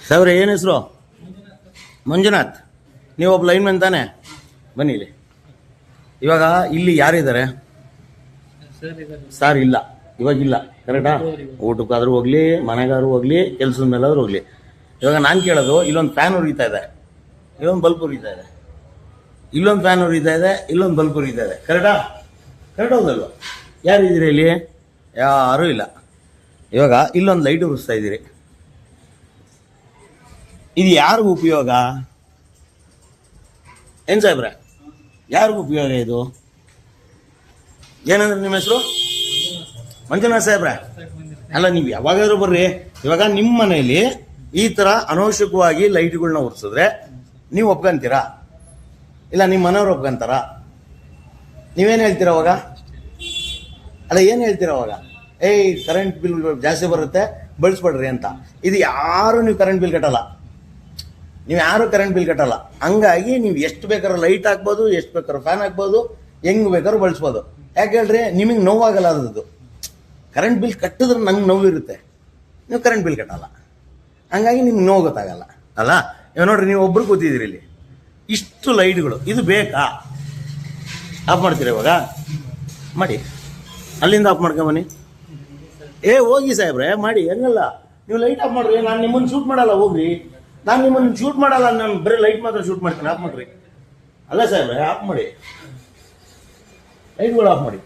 ಸಾವ್ರೆ ಏನು ಹೆಸರು? ಮಂಜುನಾಥ್. ನೀವೊಬ್ಬ ಲೈನ್ಮನ್ ತಾನೆ? ಬನ್ನಿ ಇಲ್ಲಿ. ಇವಾಗ ಇಲ್ಲಿ ಯಾರಿದ್ದಾರೆ? ಸರ್ ಇಲ್ಲ, ಇವಾಗಿಲ್ಲ. ಕರೆಕ್ಟಾ? ಊಟಕ್ಕಾದ್ರೂ ಹೋಗ್ಲಿ, ಮನೆಗಾದ್ರೂ ಹೋಗ್ಲಿ, ಕೆಲಸದ ಮೇಲಾದ್ರೂ ಹೋಗ್ಲಿ. ಇವಾಗ ನಾನು ಕೇಳೋದು, ಇಲ್ಲೊಂದು ಫ್ಯಾನ್ ಉರಿತಾ ಇದೆ, ಇಲ್ಲೊಂದು ಬಲ್ಬ್ ಉರಿತಾ ಇದೆ, ಇಲ್ಲೊಂದು ಫ್ಯಾನ್ ಉರಿತಾ ಇದೆ, ಇಲ್ಲೊಂದು ಬಲ್ಬ್ ಉರಿತಾ ಇದೆ. ಕರೆಕ್ಟಾ? ಕರೆಕ್ಟ್ ಹೌದಲ್ವ? ಯಾರಿದ್ದೀರಿ ಇಲ್ಲಿ? ಯಾರೂ ಇಲ್ಲ. ಇವಾಗ ಇಲ್ಲೊಂದು ಲೈಟ್ ಉರಿಸ್ತಾ ಇದ್ದೀರಿ. ಇದು ಯಾರಿಗೂ ಉಪಯೋಗ? ಏನು ಸಾಹೇಬ್ರೆ, ಯಾರಿಗೂ ಉಪಯೋಗ ಇದು? ಏನಂದ್ರೆ ನಿಮ್ಮ ಹೆಸರು? ಮಂಜುನಾಥ್ ಸಾಹೇಬ್ರೆ. ಅಲ್ಲ, ನೀವು ಯಾವಾಗಾದ್ರೂ ಬರ್ರಿ. ಇವಾಗ ನಿಮ್ಮ ಮನೆಯಲ್ಲಿ ಈ ಥರ ಅನವಶ್ಯಕವಾಗಿ ಲೈಟ್ಗಳನ್ನ ಉರಿಸಿದ್ರೆ ನೀವು ಒಪ್ಕೊಂತೀರಾ? ಇಲ್ಲ ನಿಮ್ಮ ಮನೆಯವ್ರು ಒಪ್ಕೊಂತಾರ? ನೀವೇನು ಹೇಳ್ತೀರ ಅವಾಗ? ಅಲ್ಲ, ಏನು ಹೇಳ್ತೀರ ಅವಾಗ? ಕರೆಂಟ್ ಬಿಲ್ ಜಾಸ್ತಿ ಬರುತ್ತೆ, ಬಳಸ್ಬೇಡ್ರಿ ಅಂತ. ಇದು ಯಾರು ನೀವು ಕರೆಂಟ್ ಬಿಲ್ ಕಟ್ಟಲ್ಲ, ನೀವು ಯಾರು ಕರೆಂಟ್ ಬಿಲ್ ಕಟ್ಟಲ್ಲ. ಹಂಗಾಗಿ ನೀವು ಎಷ್ಟು ಬೇಕಾದ್ರೂ ಲೈಟ್ ಹಾಕ್ಬೋದು, ಎಷ್ಟು ಬೇಕಾದ್ರೂ ಫ್ಯಾನ್ ಹಾಕ್ಬೋದು, ಹೆಂಗ್ ಬೇಕಾದ್ರೂ ಬಳಸ್ಬೋದು. ಯಾಕೆ ಹೇಳ್ರಿ? ನಿಮಗೆ ನೋವಾಗಲ್ಲ ಅದರದ್ದು. ಕರೆಂಟ್ ಬಿಲ್ ಕಟ್ಟಿದ್ರೆ ನಂಗೆ ನೋವಿರುತ್ತೆ, ನೀವು ಕರೆಂಟ್ ಬಿಲ್ ಕಟ್ಟಲ್ಲ. ಹಂಗಾಗಿ ನಿಮ್ಗೆ ನೋವು ಗೊತ್ತಾಗಲ್ಲ ಅಲ್ಲ. ಇವಾಗ ನೋಡ್ರಿ, ನೀವು ಒಬ್ರು ಕೂತಿದ್ದೀರಿ ಇಲ್ಲಿ, ಇಷ್ಟು ಲೈಟ್ಗಳು, ಇದು ಬೇಕಾ? ಆಫ್ ಮಾಡ್ತೀರಾ? ಇವಾಗ ಮಾಡಿ, ಅಲ್ಲಿಂದ ಆಫ್ ಮಾಡ್ಕೊಂಬನ್ನಿ. ಹೋಗಿ ಸಾಹೇಬ್ರೆ, ಮಾಡಿ. ಹೆಂಗಲ್ಲ, ನೀವು ಲೈಟ್ ಆಫ್ ಮಾಡ್ರಿ. ನಾನು ನಿಮ್ಮನ್ನು ಶೂಟ್ ಮಾಡಲ್ಲ, ಹೋಗ್ರಿ. ನಾನು ನಿಮ್ಮನ್ನು ಶೂಟ್ ಮಾಡಲ್ಲ, ನಾನು ಬರೀ ಲೈಟ್ ಮಾತ್ರ ಶೂಟ್ ಮಾಡ್ತೀನಿ. ಆಫ್ ಮಾಡ್ರಿ. ಅಲ್ಲ ಸಾಹೇಬ್ರೆ, ಆಫ್ ಮಾಡಿ, ಲೈಟ್ಗಳು ಆಫ್ ಮಾಡಿ.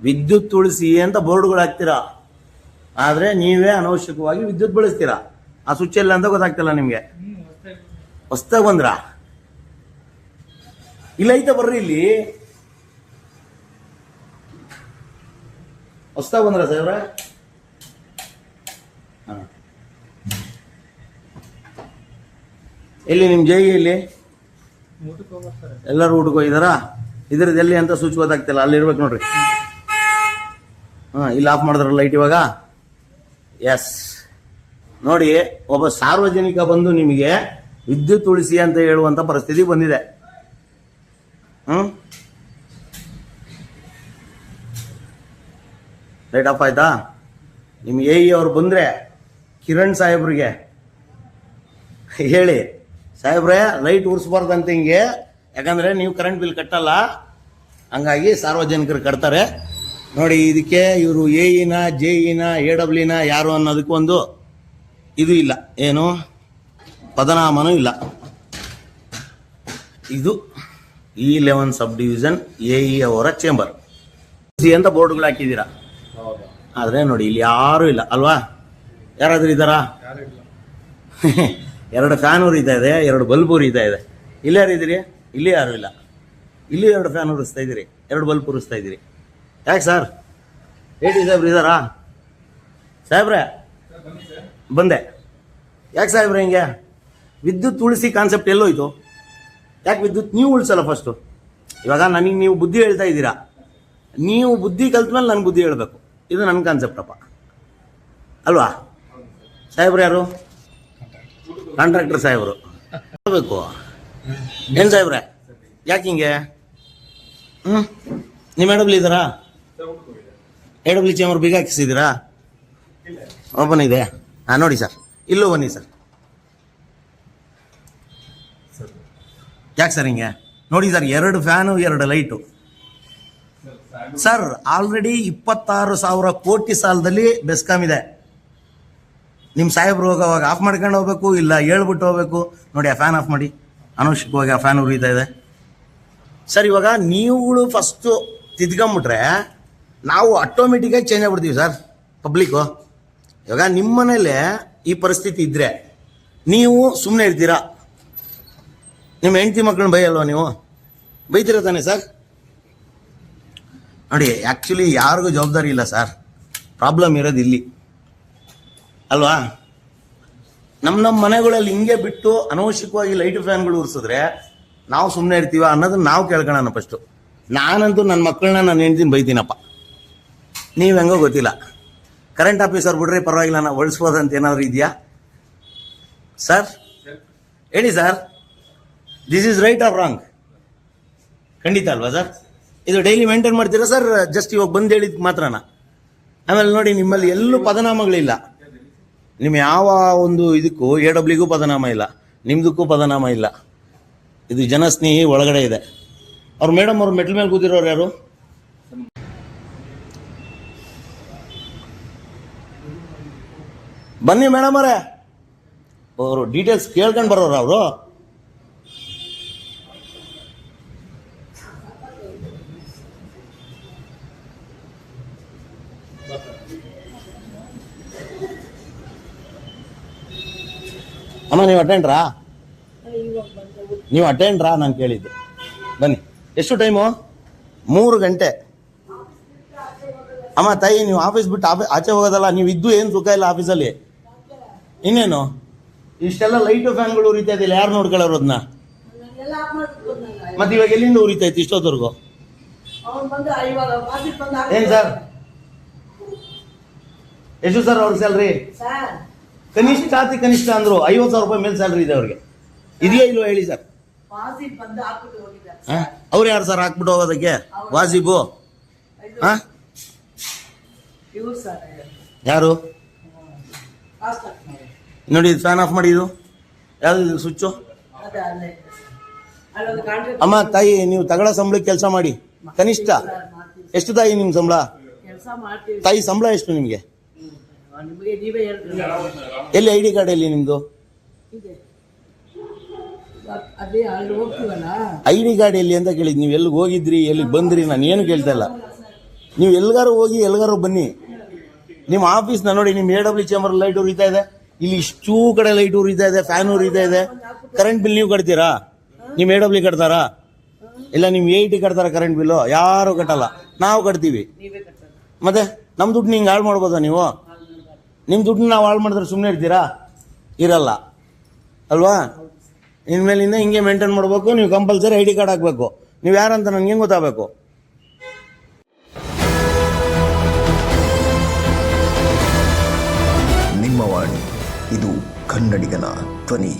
ವಿದ್ಯುತ್ ಉಳಿಸಿ ಅಂತ ಬೋರ್ಡ್ಗಳು ಹಾಕ್ತೀರಾ, ಆದರೆ ನೀವೇ ಅನವಶ್ಯಕವಾಗಿ ವಿದ್ಯುತ್ ಬಳಸ್ತೀರಾ. ಆ ಸ್ವಿಚ್ ಎಲ್ಲ ಅಂತ ಗೊತ್ತಾಗ್ತಿಲ್ಲ ನಿಮಗೆ. ಹೊಸ್ತಾಗ ಬಂದ್ರ? ಇಲ್ಲ ಐತೆ, ಬರ್ರಿ ಇಲ್ಲಿ. ಹೊಸ್ತಾಗ ಬಂದ್ರ ಸಾಹೇಬ್ರ? ಎಲ್ಲಿ ನಿಮ್ಮ ಜೈ? ಇಲ್ಲಿ ಎಲ್ಲರೂ ಊಟಕ್ಕೆ ಹೋಗಿದಾರ? ಇದ್ರದ್ದು ಎಲ್ಲಿ ಅಂತ ಸ್ವಿಚ್ ಗೊತ್ತಾಗ್ತಿಲ್ಲ, ಅಲ್ಲಿ ಇರ್ಬೇಕು ನೋಡ್ರಿ. ಇಲ್ಲಿ ಆಫ್ ಮಾಡಿದ್ರ ಲೈಟ್ ಇವಾಗ. ಎಸ್, ನೋಡಿ, ಒಬ್ಬ ಸಾರ್ವಜನಿಕ ಬಂದು ನಿಮಗೆ ವಿದ್ಯುತ್ ಉಳಿಸಿ ಅಂತ ಹೇಳುವಂತ ಪರಿಸ್ಥಿತಿ ಬಂದಿದೆ. ಲೈಟ್ ಆಫ್ ಆಯ್ತಾ? ನಿಮ್ಗೆ ಅವ್ರು ಬಂದ್ರೆ ಕಿರಣ್ ಸಾಹೇಬ್ರಿಗೆ ಹೇಳಿ, ಸಾಹೇಬ್ರೆ ಲೈಟ್ ಉರಿಸ್ಬಾರ್ದಂತ ಹಿಂಗೆ, ಯಾಕಂದ್ರೆ ನೀವು ಕರೆಂಟ್ ಬಿಲ್ ಕಟ್ಟಲ್ಲ, ಹಂಗಾಗಿ ಸಾರ್ವಜನಿಕರು ಕಟ್ತಾರೆ ನೋಡಿ. ಇದಕ್ಕೆ ಇವರು ಎಇನ, ಜೆಇನ, ಎಡಬ್ಲ್ಯೂನ ಯಾರು ಅನ್ನೋದಕ್ಕೊಂದು ಇದು ಇಲ್ಲ, ಏನು ಪದನಾಮನೂ ಇಲ್ಲ. ಇದು E11 ಸಬ್ ಡಿವಿಷನ್ ಎಇ ಅವರ ಚೇಂಬರ್ ಅಂತ ಬೋರ್ಡ್ಗಳು ಹಾಕಿದ್ದೀರಾ. ಆದ್ರೆ ನೋಡಿ, ಇಲ್ಲಿ ಯಾರು ಇಲ್ಲ ಅಲ್ವಾ? ಯಾರಾದ್ರೂ ಇದ್ದಾರಾ? ಎರಡು ಫ್ಯಾನ್ ಉರಿತಾ ಇದೆ, ಎರಡು ಬಲ್ಬ್ ಉರಿತಾ ಇದೆ. ಇಲ್ಲಿ ಯಾರಿದ್ದೀರಿ? ಇಲ್ಲಿ ಯಾರು ಇಲ್ಲ. ಇಲ್ಲಿ ಎರಡು ಫ್ಯಾನ್ ಉರಿಸ್ತಾ ಇದ್ದೀರಿ, ಎರಡು ಬಲ್ಬ್ ಉರಿಸ್ತಾ ಇದ್ದೀರಿ. ಯಾಕೆ ಸರ್? ಸಾಹೇಬ್ರು ಇದ್ದಾರಾ? ಸಾಹೇಬ್ರೆ ಬಂದೆ. ಯಾಕೆ ಸಾಹೇಬ್ರೆ ಹಿಂಗೆ? ವಿದ್ಯುತ್ ಉಳಿಸಿ ಕಾನ್ಸೆಪ್ಟ್ ಎಲ್ಲೋಯ್ತು? ಯಾಕೆ ವಿದ್ಯುತ್ ನೀವು ಉಳಿಸಲ್ಲ ಫಸ್ಟು? ಇವಾಗ ನನಗೆ ನೀವು ಬುದ್ಧಿ ಹೇಳ್ತಾ ಇದ್ದೀರಾ, ನೀವು ಬುದ್ಧಿ ಕಲ್ತ್ಮೇಲೆ ನಾನು ಬುದ್ಧಿ ಹೇಳ್ಬೇಕು. ಇದು ನನ್ನ ಕಾನ್ಸೆಪ್ಟಪ್ಪ ಅಲ್ವಾ? ಸಾಹೇಬ್ರು ಯಾರು? ಕಾಂಟ್ರಾಕ್ಟರ್ ಸಾಹೇಬರು ಹೇಳ್ಬೇಕು. ಏನು ಸಾಹೇಬ್ರೆ ಯಾಕೆ ಹಿಂಗೆ? ನಿಮ್ಮ ಎಡಬ್ಲಿ ಇದ್ದಾರಾ? ಎಡಬ್ಲಿ ಚೇಂಬರ್ ಬೀಗ ಹಾಕಿಸಿದ್ದೀರಾ? ಓಪನ್ ಇದೆ. ನೋಡಿ ಸರ್, ಇಲ್ಲೂ ಬನ್ನಿ ಸರ್. ಯಾಕೆ ಸರ್ ಹಿಂಗೆ? ನೋಡಿ ಸರ್, ಎರಡು ಫ್ಯಾನು, ಎರಡು ಲೈಟು. ಸರ್, ಆಲ್ರೆಡಿ 26,000 ಕೋಟಿ ಸಾಲದಲ್ಲಿ ಬೆಸ್ಕಾಂ ಇದೆ. ನಿಮ್ಮ ಸಾಹೇಬ್ರು ಹೋಗೋವಾಗ ಆಫ್ ಮಾಡ್ಕೊಂಡು ಹೋಗ್ಬೇಕು, ಇಲ್ಲ ಹೇಳ್ಬಿಟ್ಟು ಹೋಗ್ಬೇಕು. ನೋಡಿ, ಆ ಫ್ಯಾನ್ ಆಫ್ ಮಾಡಿ, ಅನವಶ್ಯಕವಾಗಿ ಆ ಫ್ಯಾನ್ ಉರಿತಾ ಇದೆ. ಸರ್, ಇವಾಗ ನೀವುಗಳು ಫಸ್ಟು ತಿದ್ಕೊಂಬಿಟ್ರೆ ನಾವು ಆಟೋಮೆಟಿಕಾಗಿ ಚೇಂಜ್ ಆಗ್ಬಿಡ್ತೀವಿ ಸರ್, ಪಬ್ಲಿಕ್ಕು. ಇವಾಗ ನಿಮ್ಮ ಮನೇಲೆ ಈ ಪರಿಸ್ಥಿತಿ ಇದ್ದರೆ ನೀವು ಸುಮ್ಮನೆ ಇರ್ತೀರಾ? ನಿಮ್ಮ ಹೆಂಡತಿ ಮಕ್ಕಳನ್ನ ಬೈಯಲ್ವ ನೀವು? ಬೈತೀರ ತಾನೆ ಸರ್? ನೋಡಿ, ಆ್ಯಕ್ಚುಲಿ ಯಾರಿಗೂ ಜವಾಬ್ದಾರಿ ಇಲ್ಲ ಸರ್. ಪ್ರಾಬ್ಲಮ್ ಇರೋದು ಇಲ್ಲಿ ಅಲ್ವಾ? ನಮ್ಮ ಮನೆಗಳಲ್ಲಿ ಹಿಂಗೆ ಬಿಟ್ಟು ಅನವಶ್ಯಕವಾಗಿ ಲೈಟ್ ಫ್ಯಾನ್ಗಳು ಉರಿಸಿದ್ರೆ ನಾವು ಸುಮ್ಮನೆ ಇರ್ತೀವ ಅನ್ನೋದನ್ನ ನಾವು ಕೇಳ್ಕೊಳ್ಳೋಣ ಫಸ್ಟು. ನಾನಂತೂ ನನ್ನ ಮಕ್ಕಳನ್ನ ನಾನು ಹೆಂಡ್ತೀನಿ ಬೈತೀನಪ್ಪ, ನೀವು ಹೆಂಗೋ ಗೊತ್ತಿಲ್ಲ. ಕರೆಂಟ್ ಆಫೀಸರ್ ಬಿಡ್ರಿ ಪರವಾಗಿಲ್ಲ, ನಾವು ಒಳಿಸ್ಬೋದಂತ ಏನಾದರೂ ಇದೆಯಾ ಸರ್? ಹೇಳಿ sir, this is right or wrong? ಖಂಡಿತ ಅಲ್ವಾ ಸರ್? ಇದು ಡೈಲಿ ಮೇಂಟೈನ್ ಮಾಡ್ತೀರಾ ಸರ್? ಜಸ್ಟ್ ಇವಾಗ ಬಂದು ಹೇಳಿದ್ ಮಾತ್ರನಾ? ಆಮೇಲೆ ನೋಡಿ, ನಿಮ್ಮಲ್ಲಿ ಎಲ್ಲೂ ಪದನಾಮಗಳಿಲ್ಲ. ನಿಮ್ಮ ಯಾವ ಒಂದು ಇದಕ್ಕೂ AWಗೂ ಪದನಾಮ ಇಲ್ಲ, ನಿಮ್ದಕ್ಕೂ ಪದನಾಮ ಇಲ್ಲ. ಇದು ಜನಸ್ನೇಹಿ ಒಳಗಡೆ ಇದೆ. ಅವ್ರು ಮೇಡಮ್ ಅವ್ರು ಮೆಟ್ಲ ಮೇಲೆ ಕೂತಿರೋರು ಯಾರು? ಬನ್ನಿ ಮೇಡಮ್ ಅವರೇ, ಅವರು ಡೀಟೇಲ್ಸ್ ಕೇಳ್ಕೊಂಡು ಬರೋರು ಅವರು. ಅಮ್ಮ ನೀವು ಅಟೆಂಡ್ರಾ? ನೀವು ಅಟೆಂಡ್ರಾ ನಾನು ಕೇಳಿದ್ದೆ. ಬನ್ನಿ. ಎಷ್ಟು ಟೈಮು? 3 ಗಂಟೆ. ಅಮ್ಮ ತಾಯಿ, ನೀವು ಆಫೀಸ್ ಬಿಟ್ಟು ಆಚೆ ಹೋಗೋದಲ್ಲ, ನೀವು ಇದ್ದು ಏನು ಸುಖ ಇಲ್ಲ ಆಫೀಸಲ್ಲಿ. ಇನ್ನೇನು ಇಷ್ಟೆಲ್ಲ ಲೈಟು ಫ್ಯಾನ್ಗಳು ಉರಿತಾ ಇದ್ದಿಲ್ಲ, ಯಾರು ನೋಡ್ಕೊಳ್ಳೋರು ಅದನ್ನ? ಮತ್ತೆ ಇವಾಗ ಎಲ್ಲಿಂದ ಉರಿತಾ ಇತ್ತು ಇಷ್ಟೊತ್ತವರೆಗೂ? ಏನ್ ಸರ್, ಎಷ್ಟು ಸರ್ ಅವ್ರ ಸ್ಯಾಲ್ರಿ? ಕನಿಷ್ಠ ಅತಿ ಕನಿಷ್ಠ ಅಂದ್ರು 50,000 ರೂಪಾಯಿ ಮೇಲೆ ಸ್ಯಾಲ್ರಿ ಇದೆ ಅವ್ರಿಗೆ. ಇದೆಯಾ ಇಲ್ವಾ ಹೇಳಿ ಸರ್? ಅವ್ರು ಯಾರು ಸರ್ ಹಾಕ್ಬಿಟ್ಟು ಹೋಗೋದಕ್ಕೆ? ವಾಜಿಬು ಯಾರು? ನೋಡಿ, ಫ್ಯಾನ್ ಆಫ್ ಮಾಡಿ. ಇದು ಯಾವ್ದು ಸ್ವಿಚ್ಚು? ಅಮ್ಮ ತಾಯಿ, ನೀವು ತಗೊಳ್ಳೋ ಸಂಬಳಕ್ಕೆ ಕೆಲಸ ಮಾಡಿ. ಕನಿಷ್ಠ ಎಷ್ಟು ತಾಯಿ ನಿಮ್ಮ ಸಂಬಳ? ತಾಯಿ ಸಂಬಳ ಎಷ್ಟು ನಿಮ್ಗೆ? ಎಲ್ಲಿ ID ಕಾರ್ಡ್ ಎಲ್ಲಿ ನಿಮ್ದು? ID ಕಾರ್ಡ್ ಎಲ್ಲಿ ಅಂತ ಕೇಳಿದ್. ನೀವು ಎಲ್ಲಿಗೆ ಹೋಗಿದ್ರಿ, ಎಲ್ಲಿಗೆ ಬಂದ್ರಿ? ನಾನು ಏನು ಕೇಳ್ತಾ ಇಲ್ಲ. ನೀವು ಎಲ್ಗಾರು ಹೋಗಿ ಎಲ್ಗಾರು ಬನ್ನಿ. ನಿಮ್ಮ ಆಫೀಸ್ನ ನೋಡಿ, ನಿಮ್ಮ AW ಚೇಂಬರ್ ಲೈಟ್ ಉರಿತಾ ಇದೆ, ಇಲ್ಲಿ ಇಷ್ಟೂ ಕಡೆ ಲೈಟ್ ಉರಿತಾ ಇದೆ, ಫ್ಯಾನ್ ಉರಿತಾ ಇದೆ. ಕರೆಂಟ್ ಬಿಲ್ ನೀವು ಕಟ್ತೀರಾ? ನಿಮ್ಮ AW ಕಟ್ತಾರಾ? ಇಲ್ಲ ನಿಮ್ಮ AIT ಕಟ್ತಾರ ಕರೆಂಟ್ ಬಿಲ್ಲು? ಯಾರು ಕಟ್ಟಲ್ಲ, ನಾವು ಕಟ್ತೀವಿ. ಮತ್ತೆ ನಮ್ಮ ದುಡ್ಡು ಹಿಂಗೆ ಹಾಳು ಮಾಡ್ಬೋದಾ ನೀವು? ನಿಮ್ಮ ದುಡ್ಡನ್ನ ನಾವು ಹಾಳು ಮಾಡಿದ್ರೆ ಸುಮ್ಮನೆ ಇರ್ತೀರಾ? ಇರಲ್ಲ ಅಲ್ವಾ? ಇನ್ಮೇಲಿಂದ ಹಿಂಗೆ ಮೇಂಟೈನ್ ಮಾಡಬೇಕು. ನೀವು ಕಂಪಲ್ಸರಿ ID ಕಾರ್ಡ್ ಹಾಕಬೇಕು. ನೀವು ಯಾರಂತ ನನಗೆ ಹೆಂಗೆ ಗೊತ್ತಾಗಬೇಕು? ನಿಮ್ಮ ವಾಣಿ, ಇದು ಕನ್ನಡಿಗನ ಧ್ವನಿ.